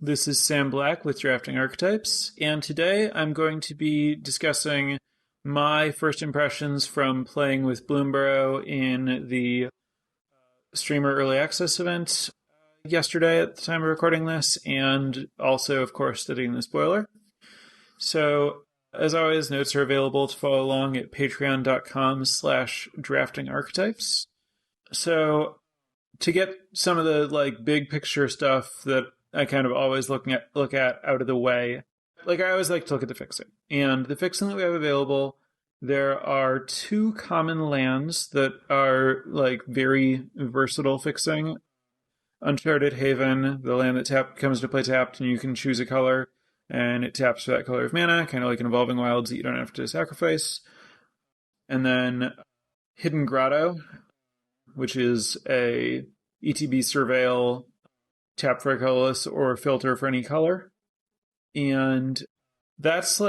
This is Sam Black with Drafting Archetypes, and today I'm going to be discussing my first impressions from playing with Bloomburrow in the Streamer Early Access event yesterday at the time of recording this, and also, of course, studying the spoiler. So, as always, notes are available to follow along at patreon.com/draftingarchetypes. So, to get some of the big picture stuff that I kind of always look at out of the way, I always like to look at the fixing. And the fixing that we have available, there are two common lands that are very versatile fixing. Uncharted Haven, the land that comes to play tapped, and you can choose a color, and it taps for that color of mana, kind of like an Evolving Wilds that you don't have to sacrifice. And then Hidden Grotto, which is a ETB Surveil, tap for a colorless, or filter for any color. And that's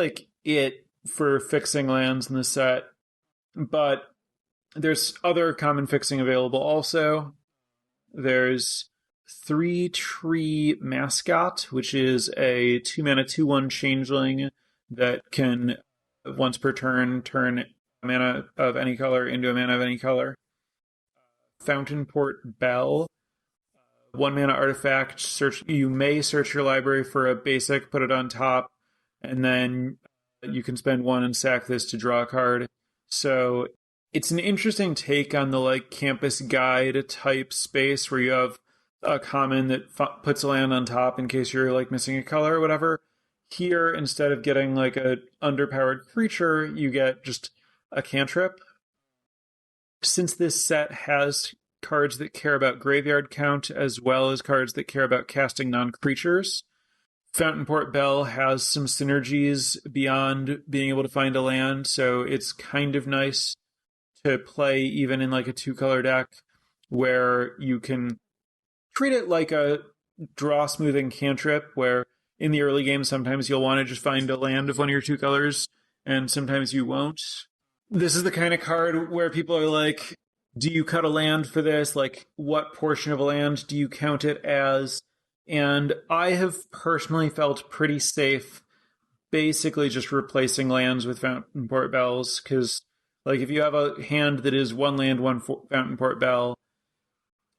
it for fixing lands in the set. But there's other common fixing available also. There's 3-Tree Mascot, which is a 2-mana 2/1 changeling that can, once per turn a mana of any color into a mana of any color. Fountainport Bell, 1-mana artifact. You may search your library for a basic, put it on top, and then you can spend 1 and sack this to draw a card. So it's an interesting take on the campus guide type space where you have a common that puts a land on top in case you're missing a color or whatever. Here, instead of getting a underpowered creature, you get just a cantrip. Since this set has cards that care about graveyard count as well as cards that care about casting non-creatures, Fountainport Bell has some synergies beyond being able to find a land, so it's kind of nice to play even in a 2-color deck where you can treat it like a draw smoothing cantrip, where in the early game sometimes you'll want to just find a land of one of your 2 colors and sometimes you won't. This is the kind of card where people are like, do you cut a land for this? What portion of a land do you count it as? And I have personally felt pretty safe basically just replacing lands with Fountainport Bells, because if you have a hand that is 1 land, 1 Fountainport Bell,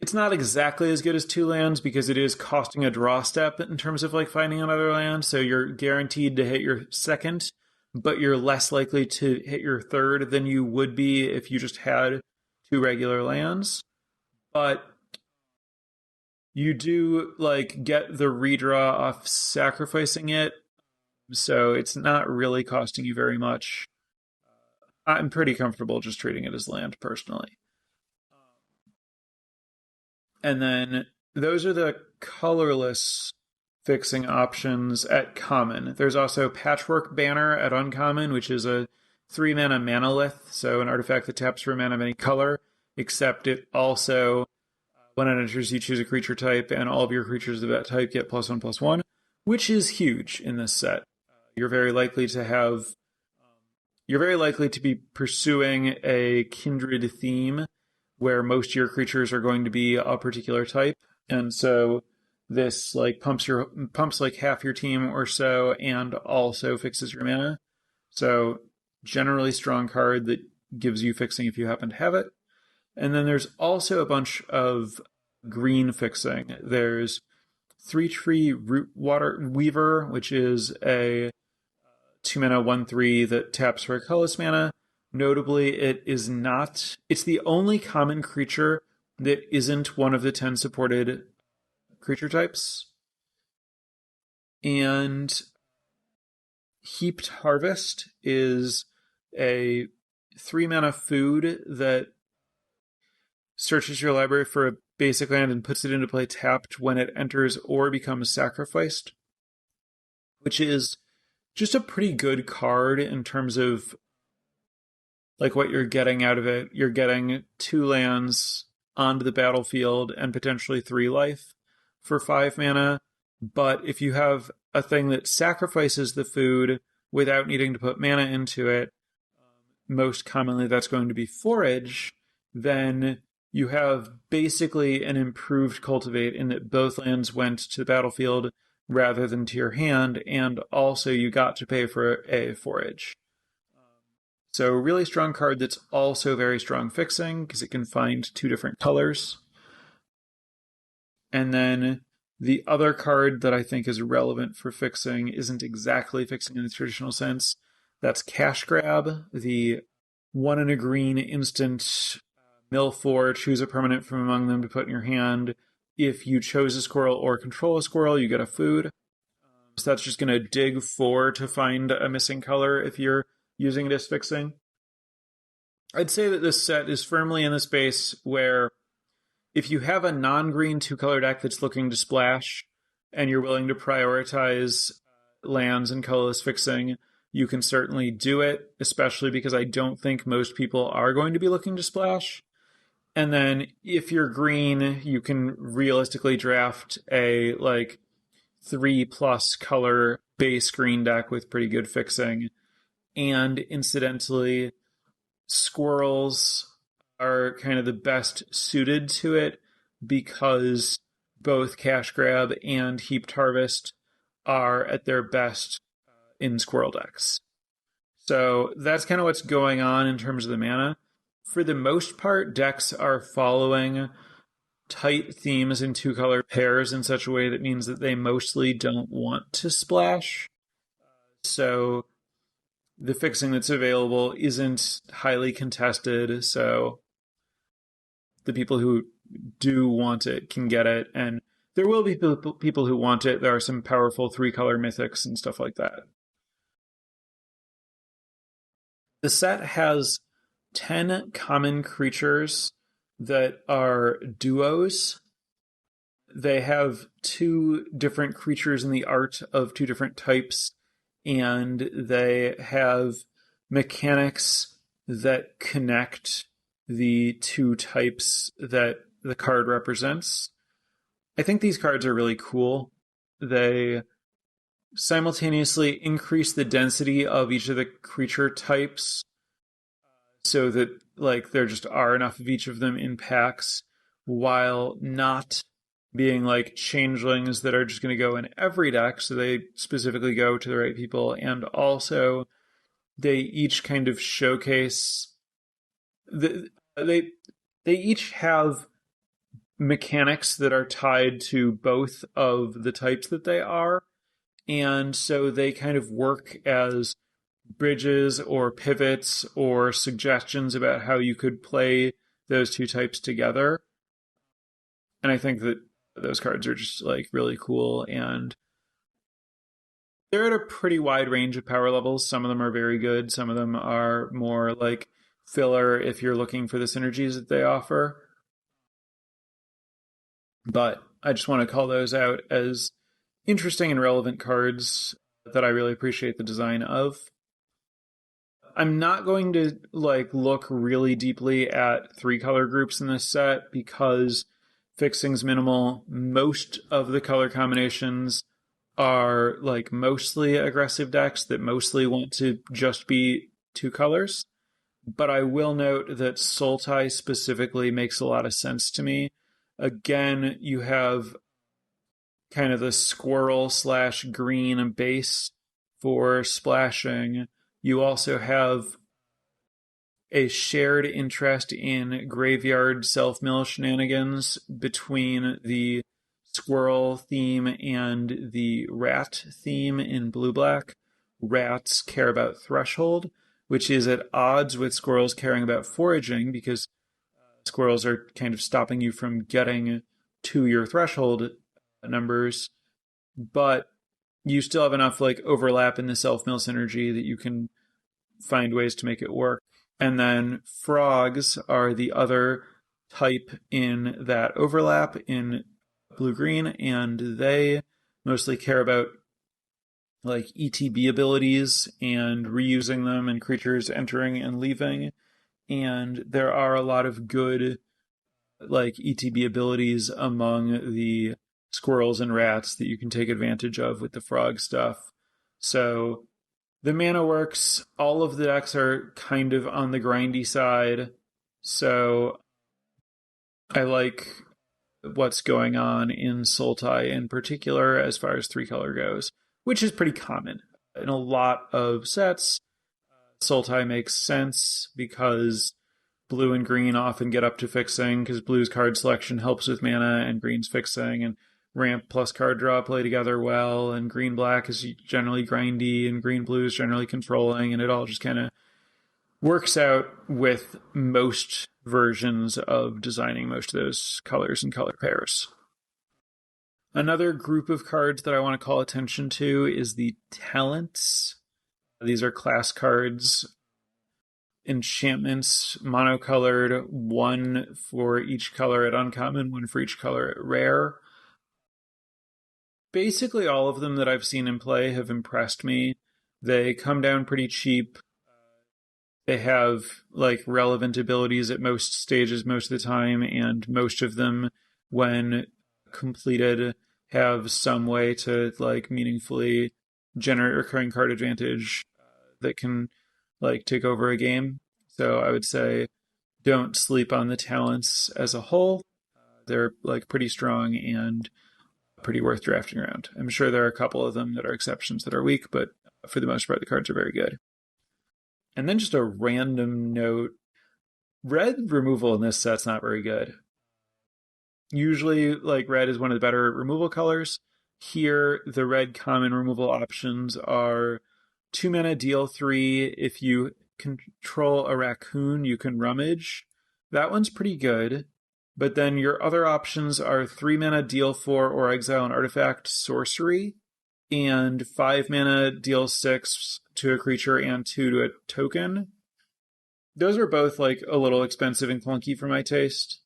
it's not exactly as good as 2 lands because it is costing a draw step in terms of finding another land, so you're guaranteed to hit your second, but you're less likely to hit your third than you would be if you just had 2 regular lands. But you do get the redraw off sacrificing it, so it's not really costing you very much. I'm pretty comfortable just treating it as land personally. And then those are the colorless fixing options at common. There's also Patchwork Banner at uncommon, which is a 3-mana manolith, so an artifact that taps for a mana of any color, except it also, when it enters, you choose a creature type, and all of your creatures of that type get +1/+1, which is huge in this set. You're very likely to be pursuing a kindred theme where most of your creatures are going to be a particular type, and so this pumps half your team or so, and also fixes your mana. So generally strong card that gives you fixing if you happen to have it. And then there's also a bunch of green fixing. There's 3-Tree Rootwater Weaver, which is a 2-mana 1/3 that taps for a colorless mana. Notably, it's the only common creature that isn't one of the 10 supported creature types. And Heaped Harvest is a 3-mana food that searches your library for a basic land and puts it into play tapped when it enters or becomes sacrificed, which is just a pretty good card in terms of what you're getting out of it. You're getting 2 lands onto the battlefield and potentially 3 life for 5 mana. But if you have a thing that sacrifices the food without needing to put mana into it, most commonly that's going to be Forage, then you have basically an improved Cultivate in that both lands went to the battlefield rather than to your hand, and also you got to pay for a forage. So really strong card that's also very strong fixing because it can find 2 different colors. And then the other card that I think is relevant for fixing isn't exactly fixing in the traditional sense. That's Cash Grab, the 1 and a green instant mill 4, choose a permanent from among them to put in your hand. If you chose a squirrel or control a squirrel, you get a food. So that's just going to dig 4 to find a missing color if you're using it as fixing. I'd say that this set is firmly in the space where if you have a non-green 2-color deck that's looking to splash and you're willing to prioritize lands and colorless fixing, you can certainly do it, especially because I don't think most people are going to be looking to splash. And then if you're green, you can realistically draft a 3+ color base green deck with pretty good fixing. And incidentally, squirrels are kind of the best suited to it because both Cash Grab and Heaped Harvest are at their best in squirrel decks. So that's kind of what's going on in terms of the mana. For the most part, decks are following tight themes in 2-color pairs in such a way that means that they mostly don't want to splash. So the fixing that's available isn't highly contested, so the people who do want it can get it, and there will be people who want it. There are some powerful 3-color mythics and stuff like that. The set has 10 common creatures that are duos. They have 2 different creatures in the art of 2 different types, and they have mechanics that connect the 2 types that the card represents. I think these cards are really cool. They simultaneously increase the density of each of the creature types so that there just are enough of each of them in packs, while not being like changelings that are just going to go in every deck, so they specifically go to the right people. And also they each kind of showcase they each have mechanics that are tied to both of the types that they are, and so they kind of work as bridges or pivots or suggestions about how you could play those 2 types together. And I think that those cards are just really cool, and they're at a pretty wide range of power levels. Some of them are very good, some of them are more filler if you're looking for the synergies that they offer. But I just want to call those out as interesting and relevant cards that I really appreciate the design of. I'm not going to look really deeply at 3-color groups in this set because fixing's minimal. Most of the color combinations are mostly aggressive decks that mostly want to just be 2 colors. But I will note that Sultai specifically makes a lot of sense to me. Again, you have kind of the squirrel/green base for splashing. You also have a shared interest in graveyard self-mill shenanigans between the squirrel theme and the rat theme in blue-black. Rats care about threshold, which is at odds with squirrels caring about foraging, because squirrels are kind of stopping you from getting to your threshold numbers, but you still have enough overlap in the self-mill synergy that you can find ways to make it work. And then frogs are the other type in that overlap in blue-green, and they mostly care about ETB abilities and reusing them and creatures entering and leaving. And there are a lot of good ETB abilities among the squirrels and rats that you can take advantage of with the frog stuff. So the mana works. All of the decks are kind of on the grindy side. So I like what's going on in Sultai in particular as far as 3-color goes, which is pretty common. In a lot of sets, Sultai makes sense because blue and green often get up to fixing because blue's card selection helps with mana and green's fixing, and ramp plus card draw play together well, and green black is generally grindy and green blue is generally controlling, and it all just kind of works out with most versions of designing most of those colors and color pairs. Another group of cards that I want to call attention to is the talents. These are class cards, enchantments, monocolored, one for each color at uncommon, one for each color at rare. Basically, all of them that I've seen in play have impressed me. They come down pretty cheap. They have relevant abilities at most stages most of the time, and most of them, when completed, have some way to meaningfully generate recurring card advantage that can take over a game. So I would say don't sleep on the talents as a whole. They're pretty strong and pretty worth drafting around. I'm sure there are a couple of them that are exceptions that are weak, but for the most part, the cards are very good. And then just a random note, red removal in this set's not very good. Usually, red is one of the better removal colors. Here, the red common removal options are 2 mana, deal 3. If you control a raccoon, you can rummage. That one's pretty good. But then your other options are 3 mana, deal 4, or exile an artifact, sorcery, and 5 mana, deal 6 to a creature and 2 to a token. Those are both a little expensive and clunky for my taste.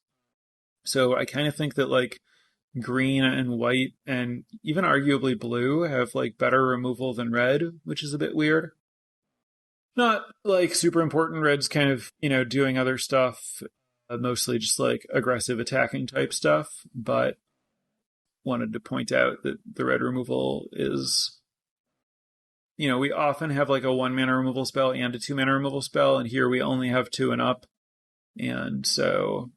So I kind of think that green and white and even arguably blue have better removal than red, which is a bit weird. Not super important. Red's kind of, doing other stuff, mostly just aggressive attacking type stuff, but wanted to point out that the red removal is, we often have a 1 mana removal spell and a 2 mana removal spell, and here we only have 2 and up. And so,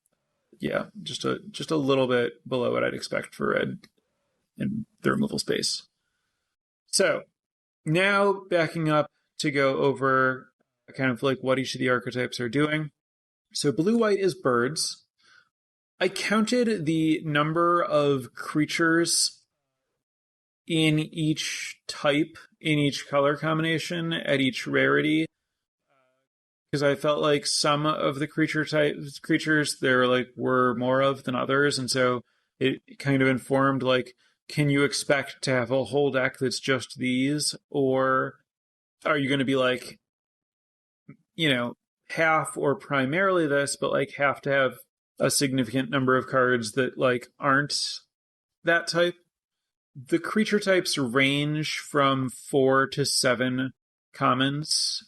yeah, just a little bit below what I'd expect for red in the removal space. So now backing up to go over kind of what each of the archetypes are doing. So blue-white is birds. I counted the number of creatures in each type, in each color combination, at each rarity, because I felt some of the creatures there were more of than others, and so it kind of informed can you expect to have a whole deck that's just these, or are you going to be half or primarily this, but have to have a significant number of cards that aren't that type? The creature types range from 4 to 7 commons.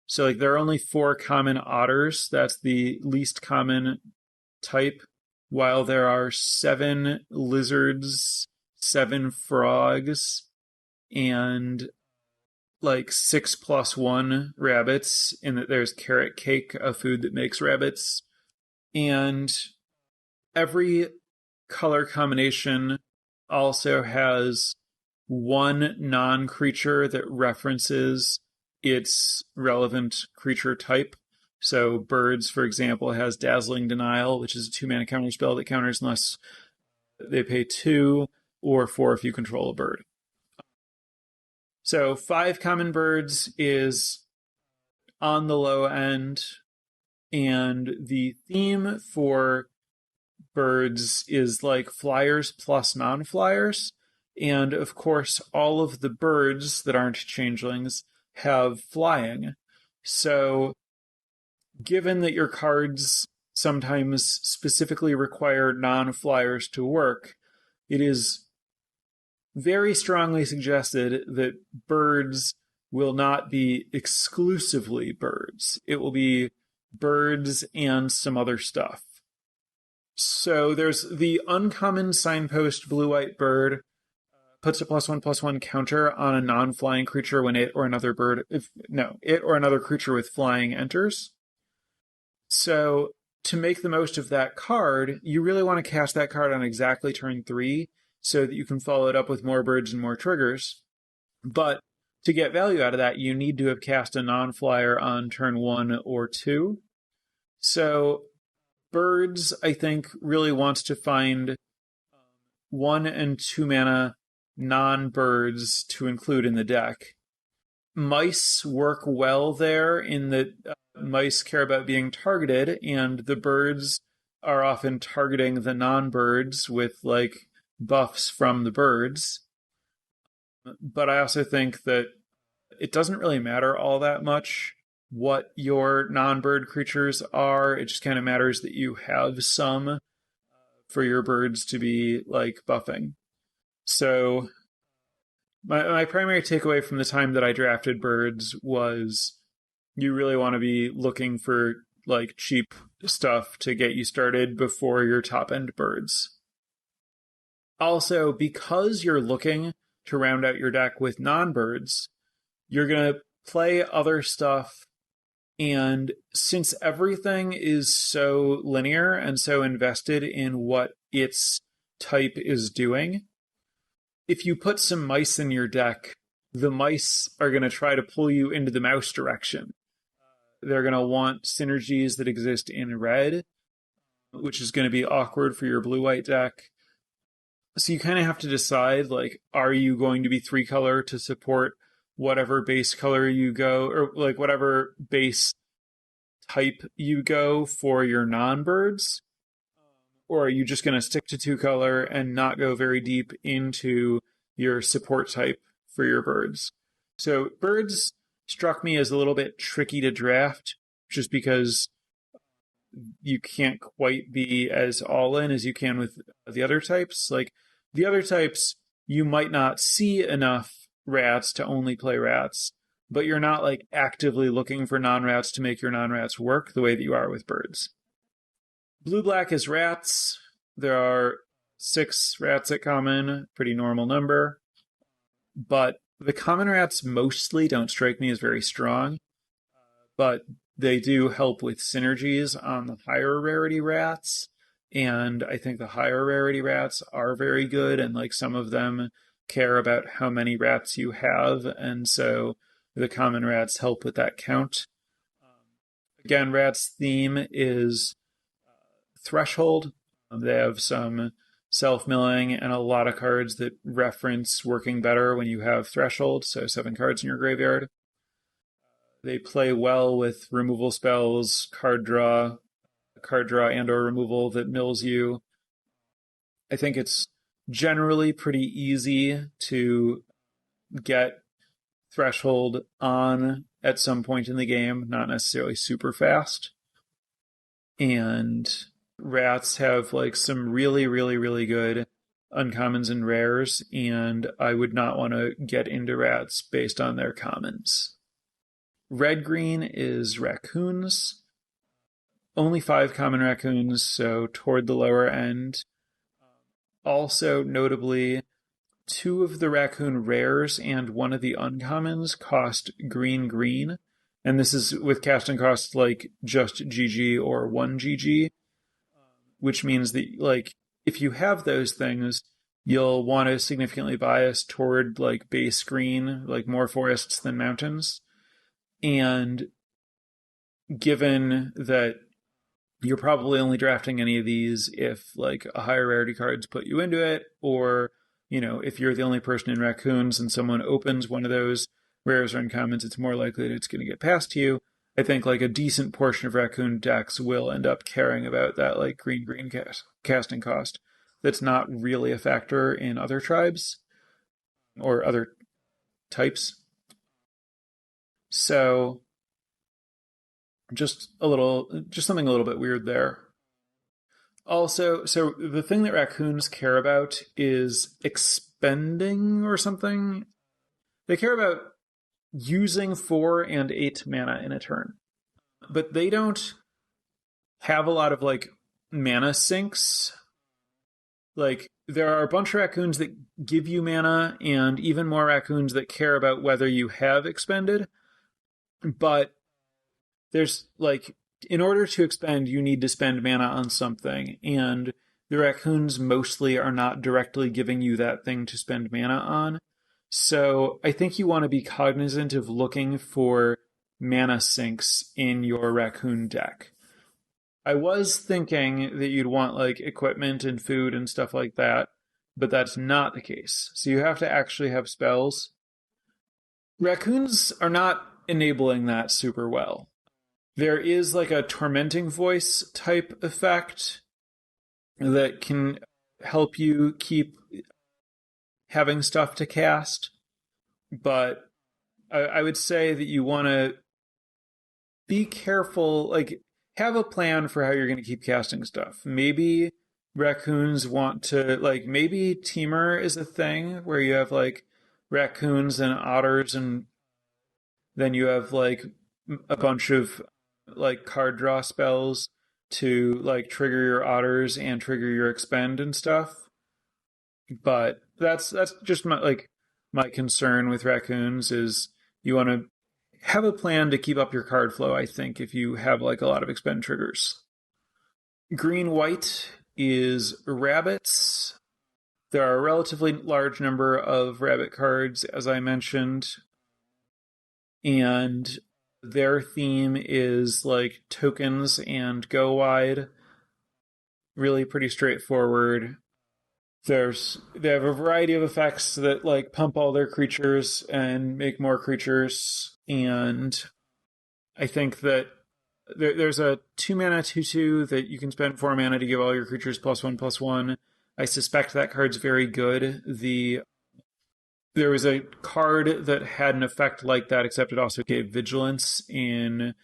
So there are only 4 common otters. That's the least common type, while there are 7 lizards, 7 frogs, and 6+1 rabbits, in that there's carrot cake, a food that makes rabbits. And every color combination also has 1 non-creature that references its relevant creature type. So birds, for example, has Dazzling Denial, which is a 2 mana counter spell that counters unless they pay 2, or 4 if you control a bird. So 5 common birds is on the low end, and the theme for birds is flyers plus non-flyers. And of course, all of the birds that aren't changelings have flying. So given that your cards sometimes specifically require non-flyers to work, it is very strongly suggested that birds will not be exclusively birds. It will be birds and some other stuff. So there's the uncommon signpost blue-white bird, puts a +1/+1 counter on a non-flying creature when it or another creature with flying enters. So to make the most of that card, you really want to cast that card on exactly turn 3 so that you can follow it up with more birds and more triggers. But to get value out of that, you need to have cast a non-flyer on turn 1 or 2. So birds, I think, really wants to find 1 and 2 mana non-birds to include in the deck. Mice work well there in that mice care about being targeted, and the birds are often targeting the non-birds with like buffs from the birds. But I also think that it doesn't really matter all that much what your non-bird creatures are. It just kind of matters that you have some for your birds to be like buffing. So my primary takeaway from the time that I drafted birds was you really want to be looking for like cheap stuff to get you started before your top end birds. Also, because you're looking to round out your deck with non-birds, you're going to play other stuff. And since everything is so linear and so invested in what its type is doing, if you put some mice in your deck, the mice are going to try to pull you into the mouse direction. They're going to want synergies that exist in red, which is going to be awkward for your blue-white deck. So you kind of have to decide, like, are you going to be 3-color to support whatever base color you go, or like whatever base type you go for your non-birds? Or are you just going to stick to 2-color and not go very deep into your support type for your birds? So birds struck me as a little bit tricky to draft just because you can't quite be as all-in as you can with the other types. Like, the other types, you might not see enough rats to only play rats, but you're not like actively looking for non-rats to make your non-rats work the way that you are with birds. Blue-black is rats. There are 6 rats at common, pretty normal number. But the common rats mostly don't strike me as very strong, but they do help with synergies on the higher rarity rats. And I think the higher rarity rats are very good, and like some of them care about how many rats you have, and so the common rats help with that count. Again, rats' theme is threshold. They have some self-milling and a lot of cards that reference working better when you have threshold, so 7 cards in your graveyard. They play well with removal spells, card draw and or removal that mills you. I think it's generally pretty easy to get threshold on at some point in the game, not necessarily super fast. And rats have like some really, really, really good uncommons and rares, and I would not want to get into rats based on their commons. Red-green is raccoons. Only 5 common raccoons, so toward the lower end. Also, notably, 2 of the raccoon rares and 1 of the uncommons cost green, and this is with casting costs like just GG or 1 GG, which means that like if you have those things, you'll want to significantly bias toward like base green, like more forests than mountains. And given that you're probably only drafting any of these if like a higher rarity card's put you into it, or, you know, if you're the only person in raccoons and someone opens one of those rares or uncommons, it's more likely that it's going to get past you. I think like a decent portion of raccoon decks will end up caring about that like green casting cost. That's not really a factor in other tribes or other types. So just something a little bit weird there. Also, so the thing that raccoons care about is expending or something. They care about using 4 and 8 mana in a turn. But they don't have a lot of like mana sinks. Like, there are a bunch of raccoons that give you mana, and even more raccoons that care about whether you have expended. But there's like in order to expend, you need to spend mana on something, and the raccoons mostly are not directly giving you that thing to spend mana on. So I think you want to be cognizant of looking for mana sinks in your raccoon deck. I was thinking that you'd want like equipment and food and stuff like that, but that's not the case. So you have to actually have spells. Raccoons are not enabling that super well. There is like a tormenting voice type effect that can help you keep having stuff to cast, but I would say that you want to be careful, like have a plan for how you're going to keep casting stuff. Maybe raccoons want to, like, maybe Teamer is a thing where you have like raccoons and otters, and then you have like a bunch of like card draw spells to like trigger your otters and trigger your expend and stuff. But that's just my concern with raccoons is you want to have a plan to keep up your card flow, I think, if you have like a lot of expend triggers. Green white is rabbits. There are a relatively large number of rabbit cards, as I mentioned, and their theme is like tokens and go wide. Really pretty straightforward. They have a variety of effects that like pump all their creatures and make more creatures, and I think that there's a 2-mana 2/2 that you can spend 4 mana to give all your creatures +1/+1. I suspect that card's very good. There was a card that had an effect like that, except it also gave vigilance in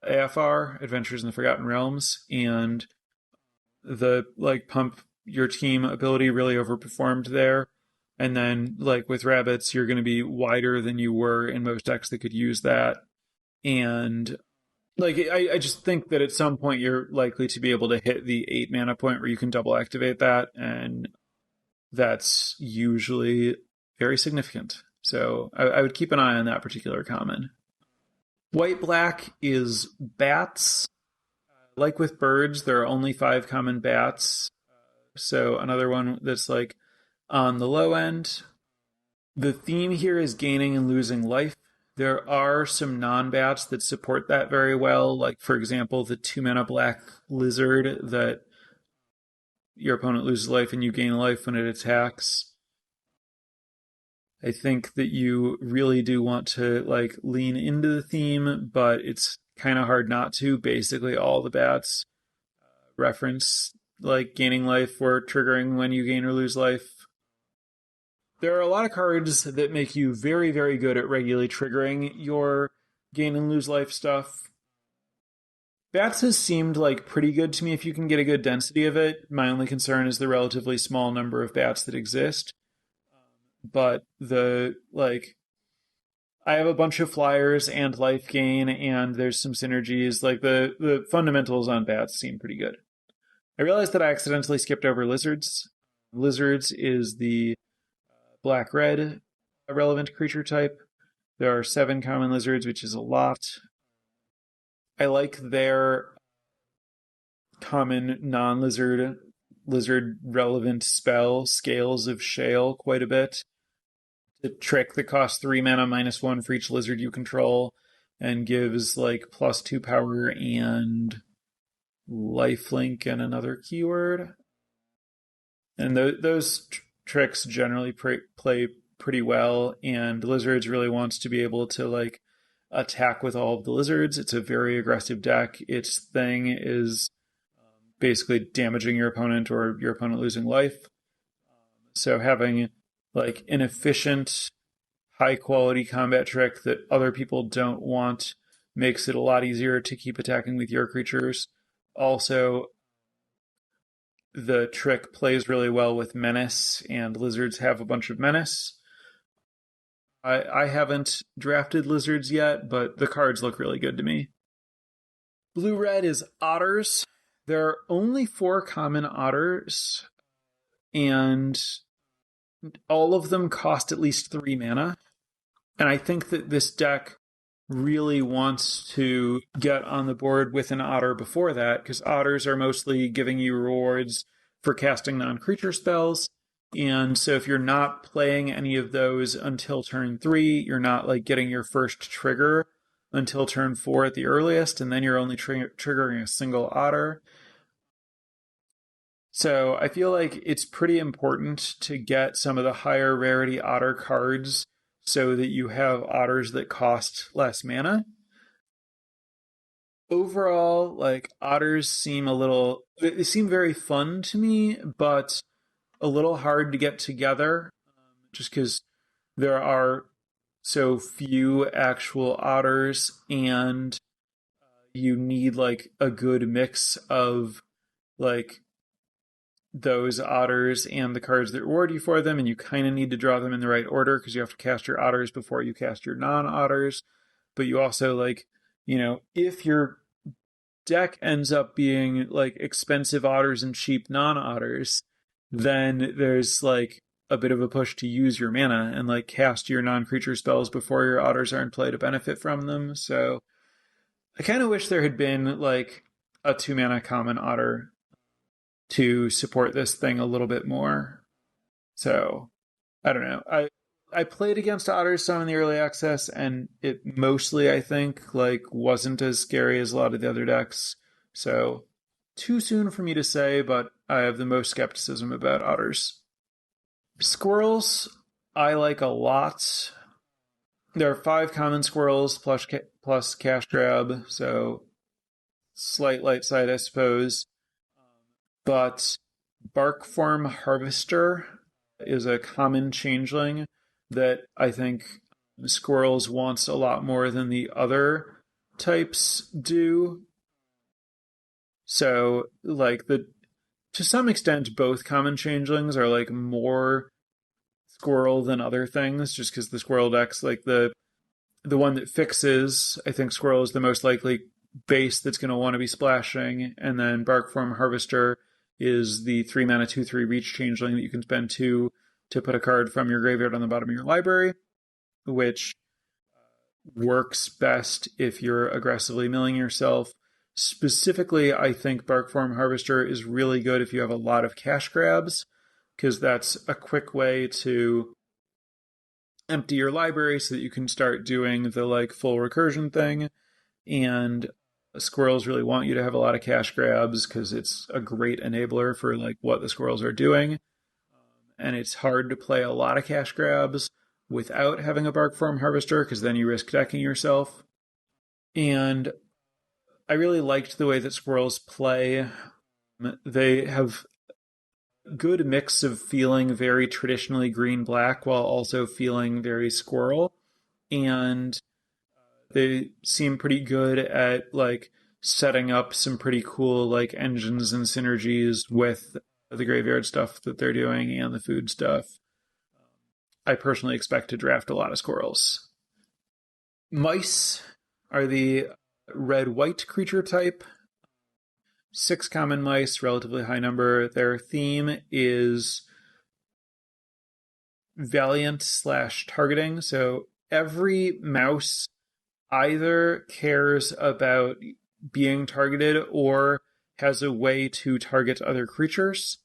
AFR, Adventures in the Forgotten Realms, and the like pump your team ability really overperformed there. And then like with rabbits, you're going to be wider than you were in most decks that could use that. And like I just think that at some point you're likely to be able to hit the 8 mana point where you can double activate that, and that's usually very significant. So I would keep an eye on that particular common. White-black is bats. Like with birds, there are only 5 common bats. So another one that's like on the low end. The theme here is gaining and losing life. There are some non-bats that support that very well. Like, for example, the 2-mana black lizard that your opponent loses life and you gain life when it attacks. I think that you really do want to like lean into the theme, but it's kind of hard not to. Basically, all the bats reference like gaining life or triggering when you gain or lose life. There are a lot of cards that make you very, very good at regularly triggering your gain and lose life stuff. Bats has seemed like pretty good to me if you can get a good density of it. My only concern is the relatively small number of bats that exist. But I have a bunch of flyers and life gain, and there's some synergies. Like the fundamentals on bats seem pretty good. I realized that I accidentally skipped over lizards. Lizards is the black-red relevant creature type. There are 7 common lizards, which is a lot. I like their common non-lizard relevant spell, Scales of Shale, quite a bit. The trick that costs 3 mana -1 for each lizard you control and gives like +2 power and lifelink and another keyword. And those tricks generally play pretty well, and Lizards really wants to be able to like attack with all of the lizards. It's a very aggressive deck. Its thing is basically damaging your opponent or your opponent losing life. So having like an efficient, high-quality combat trick that other people don't want makes it a lot easier to keep attacking with your creatures. Also, the trick plays really well with Menace, and Lizards have a bunch of Menace. I haven't drafted Lizards yet, but the cards look really good to me. Blue-red is Otters. There are only 4 common Otters, and all of them cost at least 3 mana. And I think that this deck really wants to get on the board with an otter before that, because otters are mostly giving you rewards for casting non-creature spells. And so if you're not playing any of those until turn 3, you're not like getting your first trigger until turn 4 at the earliest, and then you're only triggering a single otter. So I feel like it's pretty important to get some of the higher rarity otter cards so that you have otters that cost less mana. Overall, like otters they seem very fun to me, but a little hard to get together just because there are so few actual otters, and you need like a good mix of like those otters and the cards that reward you for them, and you kind of need to draw them in the right order because you have to cast your otters before you cast your non-otters. But you also like, if your deck ends up being like expensive otters and cheap non-otters, then there's like a bit of a push to use your mana and like cast your non-creature spells before your otters are in play to benefit from them. So I kind of wish there had been like a 2-mana common otter to support this thing a little bit more. So I don't know. I played against otters some in the early access, and it mostly, I think, like wasn't as scary as a lot of the other decks. So too soon for me to say, but I have the most skepticism about otters. Squirrels, I like a lot. There are 5 common squirrels plus cash grab, so slight light side, I suppose. But Barkform Harvester is a common changeling that I think Squirrels wants a lot more than the other types do. So, like, to some extent, both common changelings are like more Squirrel than other things, just because the Squirrel deck's like the one that fixes. I think Squirrel is the most likely base that's going to want to be splashing, and then Barkform Harvester is the 3-mana 2/3 reach changeling that you can spend 2 to put a card from your graveyard on the bottom of your library, which works best if you're aggressively milling yourself. Specifically, I think Barkform Harvester is really good if you have a lot of cash grabs, because that's a quick way to empty your library so that you can start doing the like full recursion thing. And squirrels really want you to have a lot of cash grabs because it's a great enabler for like what the squirrels are doing. And it's hard to play a lot of cash grabs without having a Barkform Harvester, because then you risk decking yourself. And I really liked the way that squirrels play. They have a good mix of feeling very traditionally green-black while also feeling very squirrel. And they seem pretty good at like setting up some pretty cool like engines and synergies with the graveyard stuff that they're doing and the food stuff. I personally expect to draft a lot of squirrels. Mice are the red-white creature type. 6 common mice, relatively high number. Their theme is Valiant/targeting. So every mouse either cares about being targeted or has a way to target other creatures.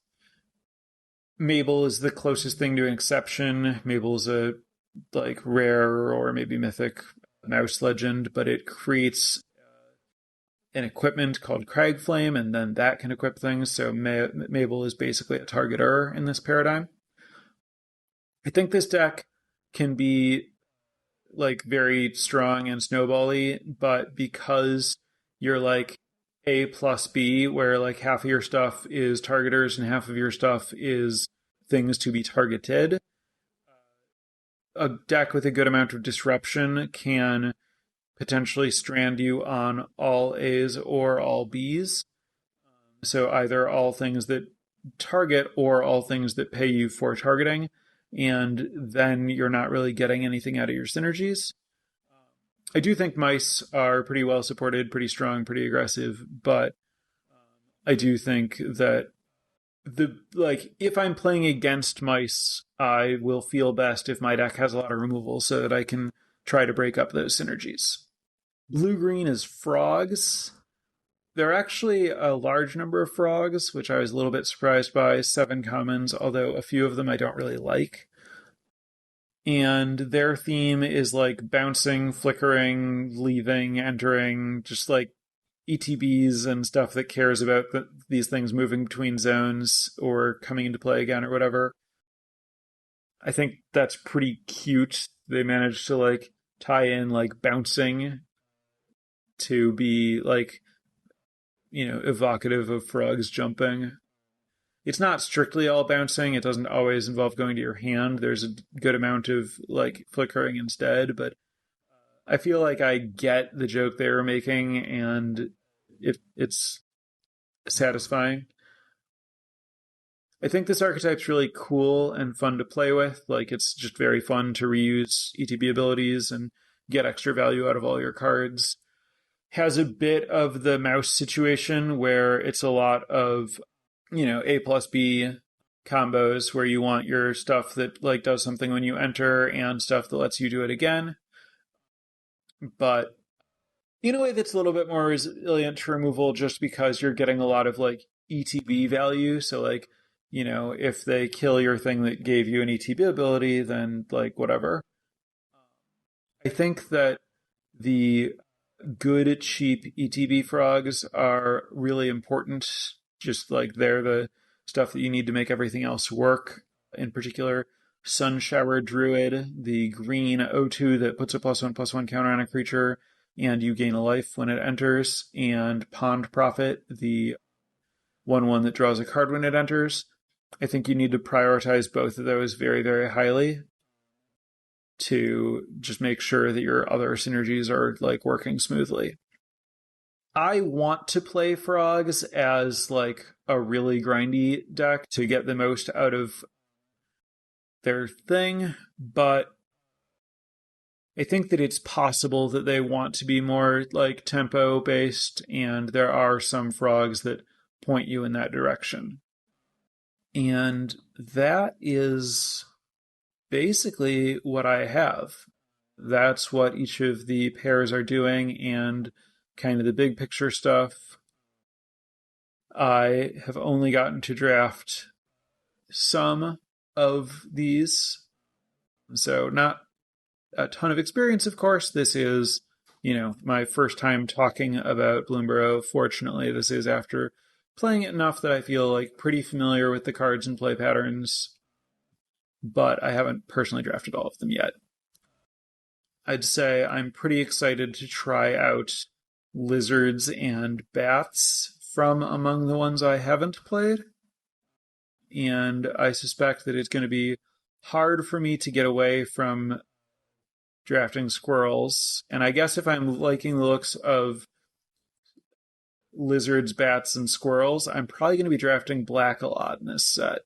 Mabel is the closest thing to an exception. Mabel is a like rare or maybe mythic mouse legend, but it creates an equipment called Cragflame, and then that can equip things. So Mabel is basically a targeter in this paradigm. I think this deck can be like very strong and snowbally, but because you're like A plus B, where like half of your stuff is targeters and half of your stuff is things to be targeted, a deck with a good amount of disruption can potentially strand you on all A's or all B's. So either all things that target or all things that pay you for targeting, and then you're not really getting anything out of your synergies. I do think mice are pretty well supported, pretty strong, pretty aggressive, but I do think that if I'm playing against mice, I will feel best if my deck has a lot of removal so that I can try to break up those synergies. Blue-green is frogs. There are actually a large number of frogs, which I was a little bit surprised by. 7 commons, although a few of them I don't really like. And their theme is like bouncing, flickering, leaving, entering, just like ETBs and stuff that cares about these things moving between zones or coming into play again or whatever. I think that's pretty cute. They managed to like tie in like bouncing to be like, evocative of frogs jumping. It's not strictly all bouncing. It doesn't always involve going to your hand. There's a good amount of like flickering instead, but I feel like I get the joke they were making, and it's satisfying. I think this archetype's really cool and fun to play with. Like, it's just very fun to reuse ETB abilities and get extra value out of all your cards. Has a bit of the mouse situation where it's a lot of, A plus B combos where you want your stuff that like does something when you enter and stuff that lets you do it again. But in a way that's a little bit more resilient to removal just because you're getting a lot of like ETB value. So like, if they kill your thing that gave you an ETB ability, then like whatever. I think that the good, cheap ETB frogs are really important. Just like they're the stuff that you need to make everything else work. In particular, Sunshower Druid, the green O2 that puts a +1/+1 counter on a creature, and you gain a life when it enters, and Pond Prophet, the 1/1 that draws a card when it enters. I think you need to prioritize both of those very, very highly to just make sure that your other synergies are like working smoothly. I want to play frogs as like a really grindy deck to get the most out of their thing, but I think that it's possible that they want to be more like tempo based, and there are some frogs that point you in that direction. And that is basically what I have. That's what each of the pairs are doing and kind of the big picture stuff. I have only gotten to draft some of these, so not a ton of experience, of course. This is, my first time talking about Bloomburrow. Fortunately, this is after playing it enough that I feel like pretty familiar with the cards and play patterns, but I haven't personally drafted all of them yet. I'd say I'm pretty excited to try out lizards and bats from among the ones I haven't played. And I suspect that it's going to be hard for me to get away from drafting squirrels. And I guess if I'm liking the looks of lizards, bats, and squirrels, I'm probably going to be drafting black a lot in this set.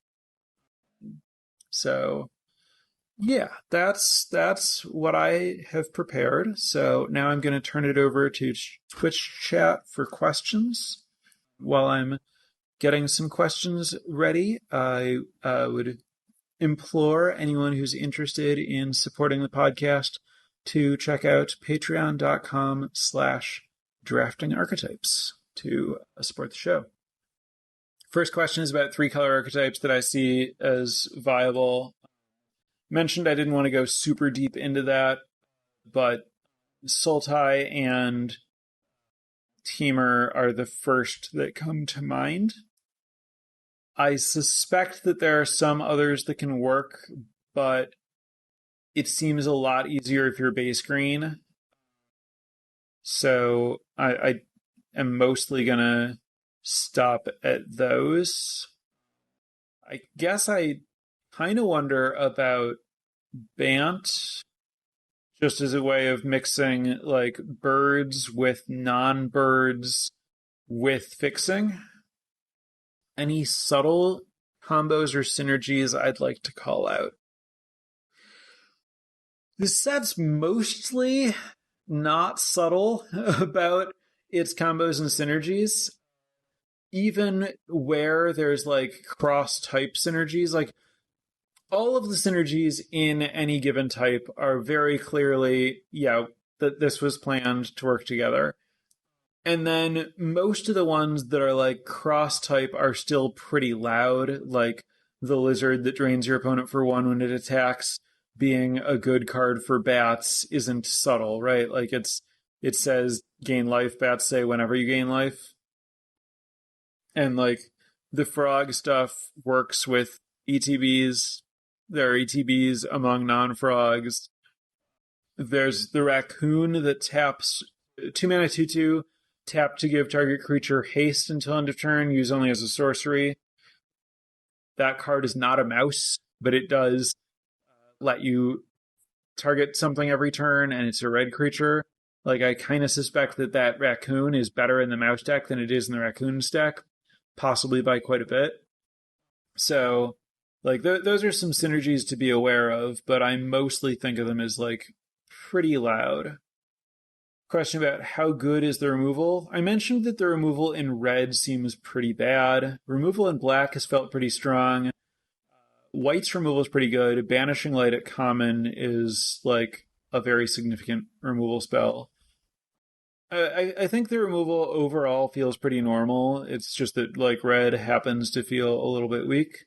So yeah, that's what I have prepared. So now I'm going to turn it over to Twitch chat for questions. While I'm getting some questions ready, I would implore anyone who's interested in supporting the podcast to check out patreon.com/draftingarchetypes to support the show. First question is about 3-color archetypes that I see as viable. Mentioned I didn't want to go super deep into that, but Sultai and Temur are the first that come to mind. I suspect that there are some others that can work, but it seems a lot easier if you're base green. So I am mostly going to stop at those. I guess I kind of wonder about Bant, just as a way of mixing like birds with non-birds with fixing. Any subtle combos or synergies I'd like to call out? This set's mostly not subtle about its combos and synergies. Even where there's like cross-type synergies, like all of the synergies in any given type are very clearly, that this was planned to work together. And then most of the ones that are like cross type are still pretty loud, like the lizard that drains your opponent for 1 when it attacks being a good card for bats isn't subtle, right? Like it says gain life, bats say whenever you gain life. And like the frog stuff works with ETBs. There are ETBs among non-frogs. There's the raccoon that taps 2 mana 2/2, tap to give target creature haste until end of turn, use only as a sorcery. That card is not a mouse, but it does let you target something every turn, and it's a red creature. Like, I kind of suspect that raccoon is better in the mouse deck than it is in the raccoon's deck, possibly by quite a bit. So, like, those are some synergies to be aware of, but I mostly think of them as, like, pretty loud. Question about how good is the removal. I mentioned that the removal in red seems pretty bad. Removal in black has felt pretty strong. White's removal is pretty good. Banishing Light at common is like a very significant removal spell. I think the removal overall feels pretty normal. It's just that like red happens to feel a little bit weak.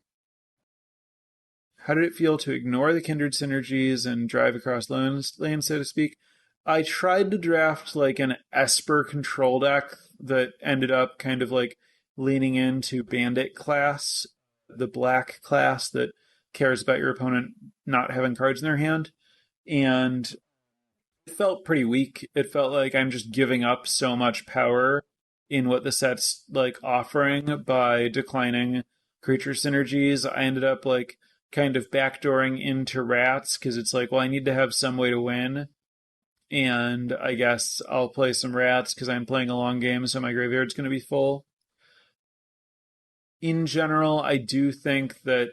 How did it feel to ignore the kindred synergies and drive across lanes, so to speak? I tried to draft like an Esper control deck that ended up kind of like leaning into Bandit class, the black class that cares about your opponent not having cards in their hand. And it felt pretty weak. It felt like I'm just giving up so much power in what the set's like offering by declining creature synergies. I ended up like kind of backdooring into rats because it's like, well, I need to have some way to win. And I guess I'll play some rats because I'm playing a long game, so my graveyard's going to be full. In general, I do think that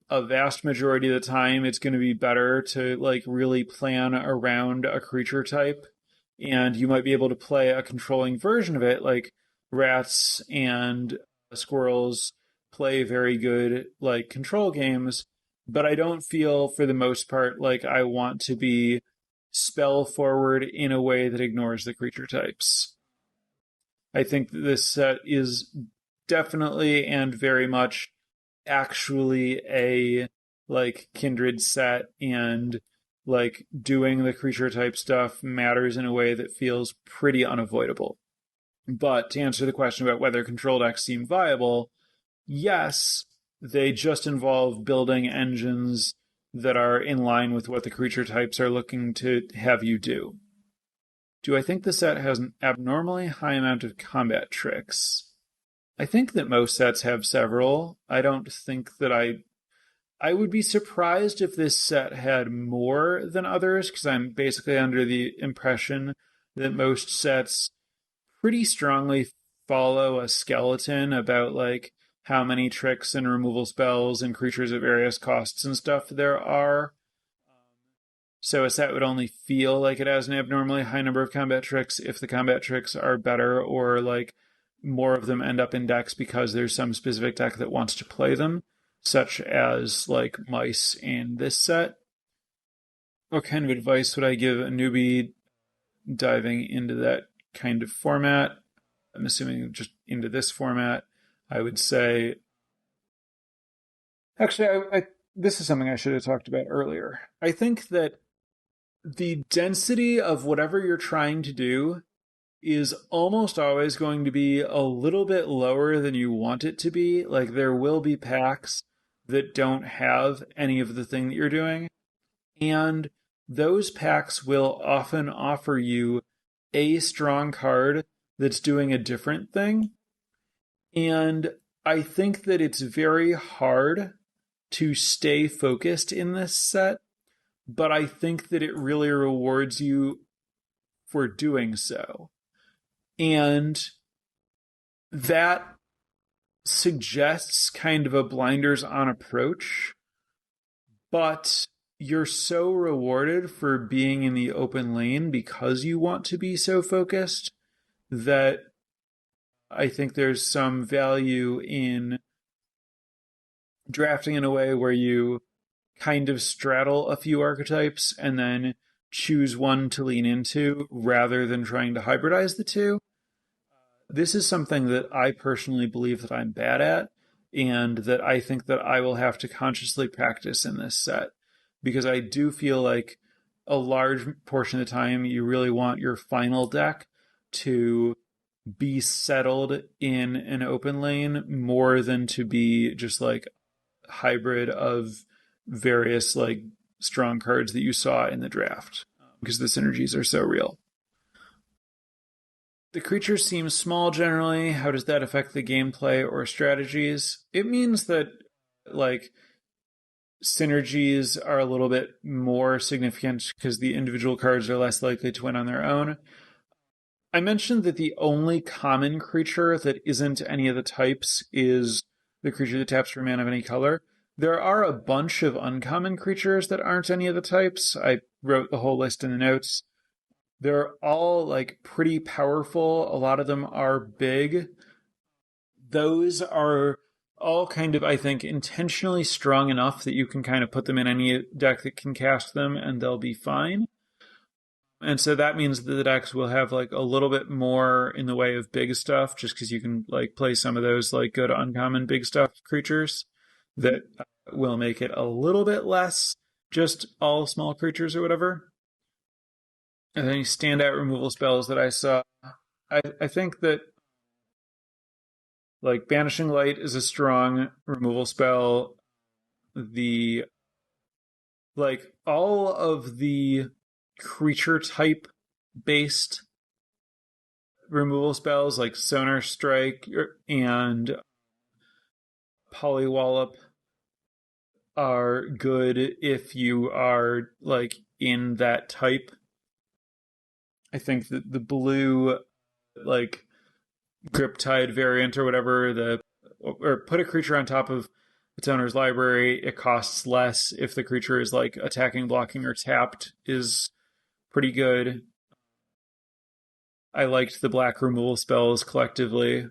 a vast majority of the time it's going to be better to like really plan around a creature type, and you might be able to play a controlling version of it. Like rats and squirrels play very good like control games, but I don't feel for the most part like I want to be spell forward in a way that ignores the creature types. I think that this set is definitely and very much actually a like kindred set, and like doing the creature type stuff matters in a way that feels pretty unavoidable. But to answer the question about whether control decks seem viable, yes, they just involve building engines that are in line with what the creature types are looking to have you do. Do I think the set has an abnormally high amount of combat tricks? I think that most sets have several. I don't think that I would be surprised if this set had more than others, because I'm basically under the impression that most sets pretty strongly follow a skeleton about like how many tricks and removal spells and creatures at various costs and stuff there are. So a set would only feel like it has an abnormally high number of combat tricks if the combat tricks are better, or like more of them end up in decks because there's some specific deck that wants to play them, such as like mice in this set. What kind of advice would I give a newbie diving into that kind of format? I'm assuming just into this format. I would say, actually, this is something I should have talked about earlier. I think that the density of whatever you're trying to do is almost always going to be a little bit lower than you want it to be. Like, there will be packs that don't have any of the thing that you're doing, and those packs will often offer you a strong card that's doing a different thing. And I think that it's very hard to stay focused in this set, but I think that it really rewards you for doing so. And that suggests kind of a blinders on approach, but you're so rewarded for being in the open lane because you want to be so focused that I think there's some value in drafting in a way where you kind of straddle a few archetypes and then choose one to lean into rather than trying to hybridize the two. This is something that I personally believe that I'm bad at, and that I think that I will have to consciously practice in this set, because I do feel like a large portion of the time you really want your final deck to be settled in an open lane more than to be just like hybrid of various like strong cards that you saw in the draft, because the synergies are so real. The creatures seem small generally. How does that affect the gameplay or strategies? It means that, like, synergies are a little bit more significant because the individual cards are less likely to win on their own. I mentioned that the only common creature that isn't any of the types is the creature that taps for mana of any color. There are a bunch of uncommon creatures that aren't any of the types. I wrote the whole list in the notes. They're all like pretty powerful. A lot of them are big. Those are all kind of, I think, intentionally strong enough that you can kind of put them in any deck that can cast them and they'll be fine. And so that means that the decks will have like a little bit more in the way of big stuff, just because you can like play some of those like good uncommon big stuff creatures that will make it a little bit less just all small creatures or whatever. And any standout removal spells that I saw, I think that like Banishing Light is a strong removal spell. The like all of the creature type based removal spells like Sonar Strike and Polywallop are good if you are like in that type. I think that the blue like Griptide variant or whatever, or put a creature on top of its owner's library, it costs less if the creature is like attacking, blocking, or tapped, is pretty good. I liked the black removal spells collectively.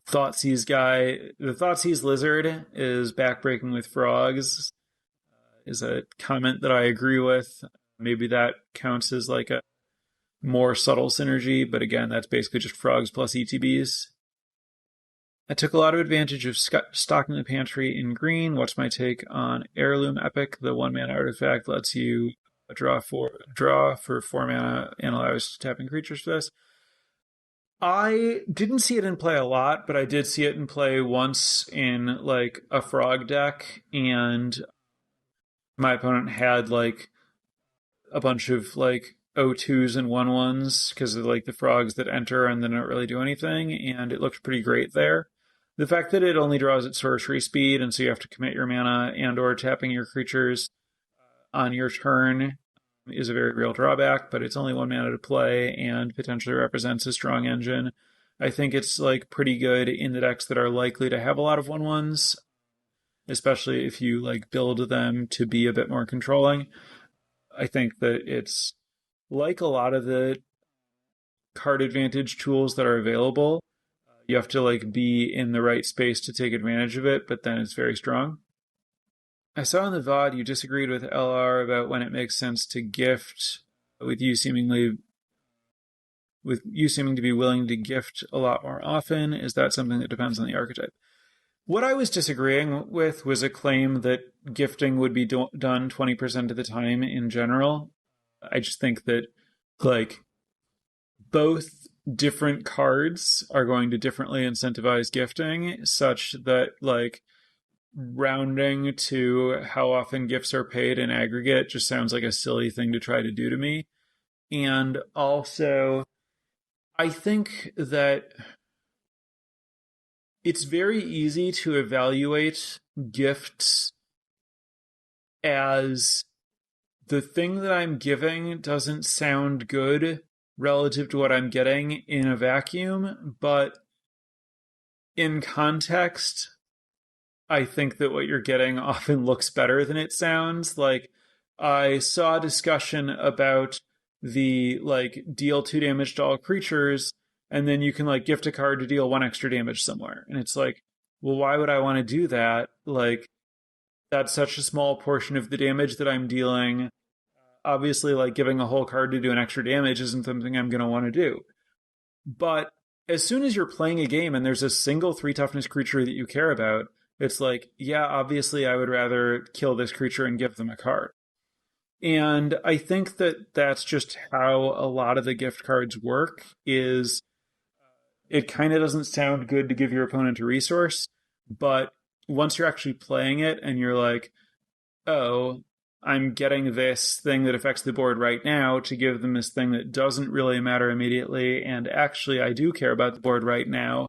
The Thoughtseize Lizard is backbreaking with frogs, is a comment that I agree with. Maybe that counts as like a more subtle synergy, but again, that's basically just frogs plus ETBs. I took a lot of advantage of stocking the pantry in green. What's my take on Heirloom Epic? The 1-mana artifact lets you draw for 4 mana and allows tapping creatures for this. I didn't see it in play a lot, but I did see it in play once in like a frog deck, and my opponent had like a bunch of like 0-2s and 1-1s because of like the frogs that enter and then don't really do anything, and it looked pretty great there. The fact that it only draws at sorcery speed, and so you have to commit your mana and or tapping your creatures on your turn, is a very real drawback, but it's only 1 mana to play and potentially represents a strong engine. I think it's like pretty good in the decks that are likely to have a lot of 1-1s, especially if you like build them to be a bit more controlling. I think that it's like a lot of the card advantage tools that are available. You have to like be in the right space to take advantage of it, but then it's very strong. I saw in the VOD you disagreed with LR about when it makes sense to gift, with you seeming to be willing to gift a lot more often. Is that something that depends on the archetype? What I was disagreeing with was a claim that gifting would be done 20% of the time in general. I just think that like both different cards are going to differently incentivize gifting, such that like rounding to how often gifts are paid in aggregate just sounds like a silly thing to try to do to me. And also, I think that it's very easy to evaluate gifts as the thing that I'm giving doesn't sound good relative to what I'm getting in a vacuum, but in context, I think that what you're getting often looks better than it sounds. Like, I saw a discussion about the like deal 2 damage to all creatures, and then you can like gift a card to deal 1 extra damage somewhere. And it's like, well, why would I want to do that? Like, that's such a small portion of the damage that I'm dealing. obviously, like giving a whole card to do an extra damage isn't something I'm going to want to do. But as soon as you're playing a game and there's a single 3 toughness creature that you care about, it's like, yeah, obviously I would rather kill this creature and give them a card. And I think that that's just how a lot of the gift cards work is it kind of doesn't sound good to give your opponent a resource, but once you're actually playing it and you're like, oh, I'm getting this thing that affects the board right now to give them this thing that doesn't really matter immediately, and actually I do care about the board right now,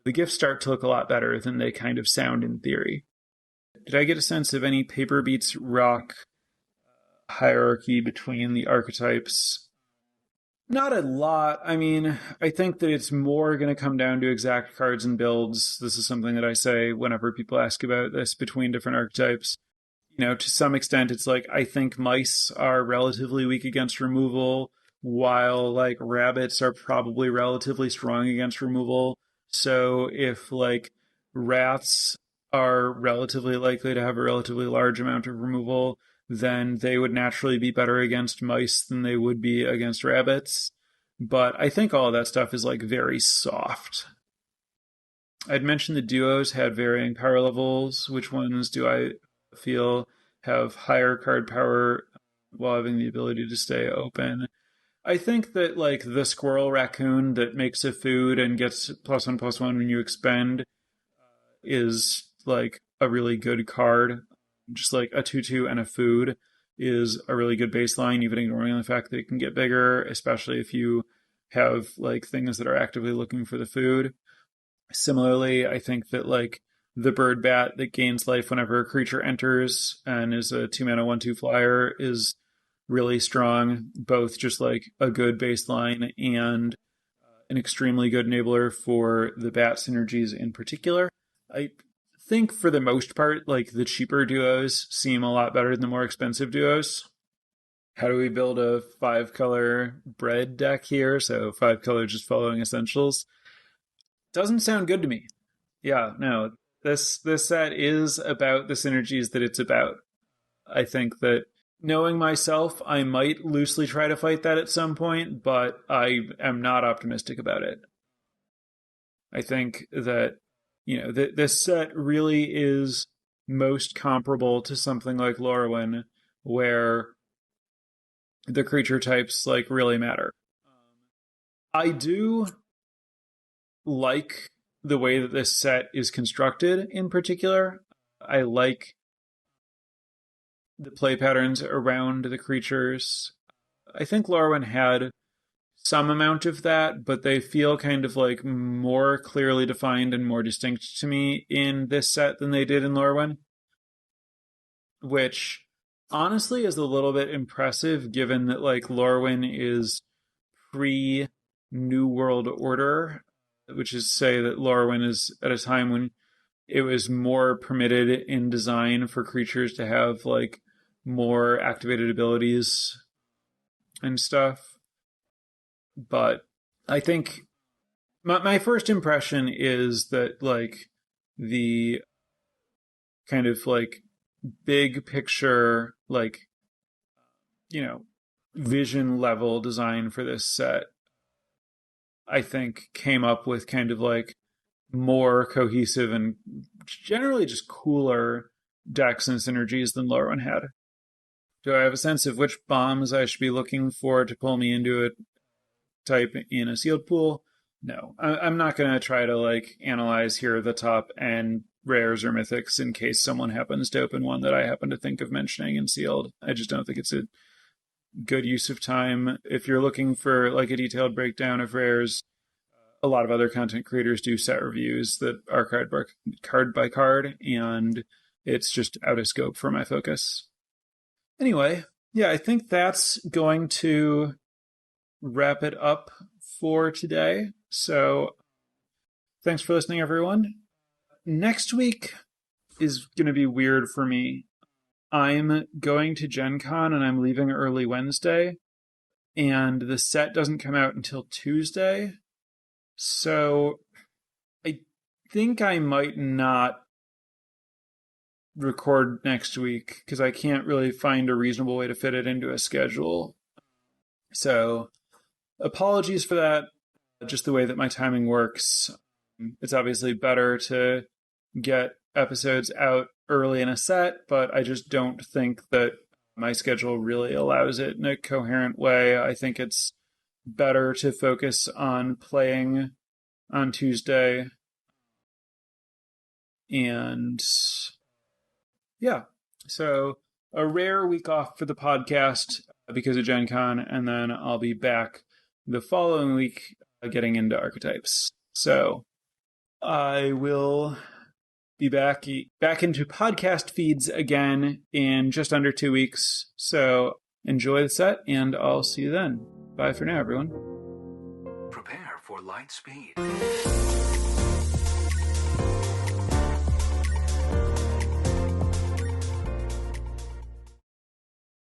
the gifts start to look a lot better than they kind of sound in theory. Did I get a sense of any paper beats rock hierarchy between the archetypes? Not a lot. I mean, I think that it's more going to come down to exact cards and builds. This is something that I say whenever people ask about this between different archetypes. To some extent, it's like I think mice are relatively weak against removal, while like rabbits are probably relatively strong against removal. So if like rats are relatively likely to have a relatively large amount of removal, then they would naturally be better against mice than they would be against rabbits. But I think all of that stuff is like very soft. I'd mentioned the duos had varying power levels. Which ones do I feel have higher card power while having the ability to stay open? I think that like the Squirrel Raccoon that makes a food and gets +1/+1 when you expend is like a really good card. Just like a 2/2 and a food is a really good baseline, even ignoring the fact that it can get bigger, especially if you have like things that are actively looking for the food. Similarly, I think that like the bird bat that gains life whenever a creature enters and is a 2-mana 1/2 flyer is really strong, both just like a good baseline and an extremely good enabler for the bat synergies in particular. I think for the most part, like the cheaper duos seem a lot better than the more expensive duos. How do we build a 5-color bread deck here? So 5-color just following essentials. Doesn't sound good to me. Yeah, no. This set is about the synergies that it's about. I think that knowing myself, I might loosely try to fight that at some point, but I am not optimistic about it. I think that, this set really is most comparable to something like Lorwyn, where the creature types like really matter. I do like the way that this set is constructed in particular. I like the play patterns around the creatures. I think Lorwyn had some amount of that, but they feel kind of like more clearly defined and more distinct to me in this set than they did in Lorwyn, which honestly is a little bit impressive given that like Lorwyn is pre New World Order, which is to say that Lorwyn is at a time when it was more permitted in design for creatures to have like more activated abilities and stuff. But I think my first impression is that like the kind of like big picture, like, vision level design for this set, I think came up with kind of like more cohesive and generally just cooler decks and synergies than Lorwyn had. Do I have a sense of which bombs I should be looking for to pull me into a type in a sealed pool? No. I'm not going to try to like analyze here the top end rares or mythics in case someone happens to open one that I happen to think of mentioning in sealed. I just don't think it's a good use of time. If you're looking for like a detailed breakdown of rares, a lot of other content creators do set reviews that are card by card, and it's just out of scope for my focus. Anyway, yeah, I think that's going to wrap it up for today. So thanks for listening, everyone. Next week is going to be weird for me. I'm going to Gen Con and I'm leaving early Wednesday, and the set doesn't come out until Tuesday. So I think I might not record next week because I can't really find a reasonable way to fit it into a schedule. So apologies for that, just the way that my timing works. It's obviously better to get episodes out early in a set, but I just don't think that my schedule really allows it in a coherent way. I think it's better to focus on playing on Tuesday. And yeah, so a rare week off for the podcast because of Gen Con, and then I'll be back the following week getting into Archetypes. So I will be back into podcast feeds again in just under 2 weeks. So enjoy the set, and I'll see you then. Bye for now, everyone. Prepare for light speed.